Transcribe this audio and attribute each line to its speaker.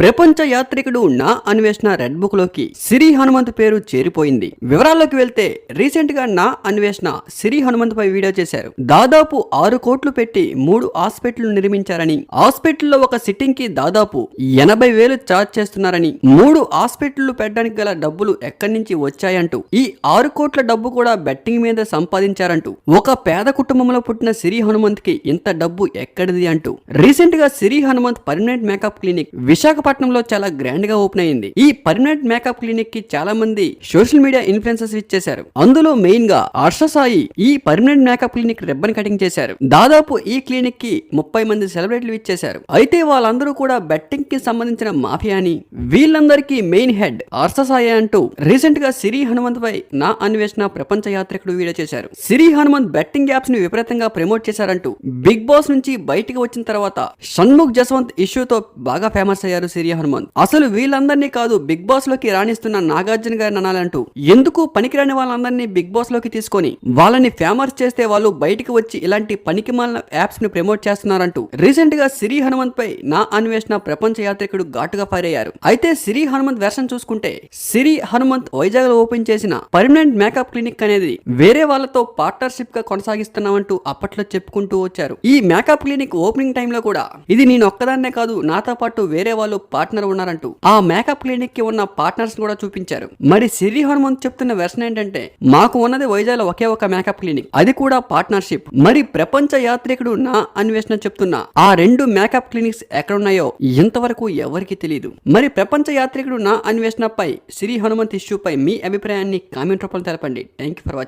Speaker 1: ప్రపంచ యాత్రికుడు నా అన్వేషణ రెడ్ బుక్ లోకి సిరి హనుమంత్ పేరు చేరిపోయింది. వివరాల్లోకి వెళ్తే రీసెంట్ గా నా అన్వేషణ సిరి హనుమంత్ పై వీడియో చేశారు. దాదాపు 6 కోట్లు పెట్టి 3 హాస్పిటల్ నిర్మించారని, హాస్పిటల్లో ఒక సిట్టింగ్ కి దాదాపు 80,000 ఛార్జ్ చేస్తున్నారని, 3 హాస్పిటల్ పెట్టడానికి గల డబ్బులు ఎక్కడి నుంచి వచ్చాయంటూ, ఈ 6 కోట్ల డబ్బు కూడా బెట్టింగ్ మీద సంపాదించారంటూ, ఒక పేద కుటుంబంలో పుట్టిన సిరి హనుమంత్ కి ఇంత డబ్బు ఎక్కడిది అంటూ రీసెంట్ గా సిరి హనుమంత్ పర్మనెంట్ మేకప్ క్లినిక్ విశాఖపట్నంలో చాలా గ్రాండ్ గా ఓపెన్ అయింది. ఈ పర్మనెంట్ మేకప్ క్లినిక్ కి చాలా మంది సోషల్ మీడియా ఇన్ఫ్లుయెన్సర్స్ ఇచ్చేశారు. అందులో మెయిన్ గా హర్ష సాయి ఈ permanent makeup clinic ribbon cutting చేశారు. దాదాపు ఈ క్లినిక్ కి 30 మంది సెలబ్రిటీలు ఇచ్చేశారు. అయితే వాళ్ళందరూ కూడా బెట్టింగ్ కి సంబంధించిన మాఫియా అని, వీళ్ళందరికీ మెయిన్ హెడ్ హర్ష సాయి అంటూ రీసెంట్ గా సిరి హనుమంత్ పై నా అన్వేషణ ప్రపంచ యాత్రికుడు వీడియో చేశారు. సిరి హనుమంత్ బెట్టింగ్ యాప్స్ ని విపరీతంగా ప్రమోట్ చేశారంటూ బిగ్ బాస్ నుంచి బయటికి వచ్చిన తర్వాత షణ్ముఖ్ జస్వంత్ ఇష్యూతో బాగా ఫేమస్ అయ్యారు సిరి హనుమంత్. అసలు వీళ్ళందరినీ కాదు బిగ్ బాస్ లోకి రాణిస్తున్న నాగార్జున గారిని అనాలంటూ, ఎందుకు పనికిరాని వాళ్ళందరినీ బిగ్ బాస్ లోకి తీసుకొని వాళ్ళని ఫేమస్ చేస్తే వాళ్ళు బయటికి వచ్చి ఇలాంటి పనికిమాలిన యాప్స్ ని ప్రమోట్ చేస్తున్నారంటూ రీసెంట్ గా సిరి హనుమంత్ పై నా అన్వేషణ ప్రపంచ యాత్రికుడు ఘాటుగా ఫైర్ అయ్యారు. అయితే సిరి హనుమంత్ వెర్షన్ చూసుకుంటే, సిరి హనుమంత్ వైజాగ్ లో ఓపెన్ చేసిన పర్మనెంట్ మేకప్ క్లినిక్ అనేది వేరే వాళ్ళతో పార్ట్నర్షిప్ గా కొనసాగిస్తున్నామంటూ అప్పట్లో చెప్పుకుంటూ వచ్చారు. ఈ మేకప్ క్లినిక్ ఓపెనింగ్ టైమ్ లో కూడా ఇది నేను ఒక్కదాన్నే కాదు, నాతో పాటు వేరే వాళ్ళు పార్ట్నర్ ఉన్నారంటూ ఆ మేకప్ క్లినిక్ కి ఉన్న పార్ట్నర్స్ కూడా చూపించారు. మరి సిరి హనుమంత్ చెప్తున్న వెర్షన్ ఏంటంటే, మాకు ఉన్నది వైజాగ్ లో ఒకే ఒక మేకప్ క్లినిక్, అది కూడా పార్ట్నర్షిప్. మరి ప్రపంచ యాత్రికుడు నా అన్వేషణ చెప్తున్న ఆ 2 మేకప్ క్లినిక్స్ ఎక్కడున్నాయో ఇంతవరకు ఎవరికి తెలియదు. మరి ప్రపంచ యాత్రికుడు నా అన్వేషణ పై సిరి హనుమంత్ ఇష్యూ పై మీ అభిప్రాయాన్ని కామెంట్ రూపంలో తెలపండి. Thank you for watching.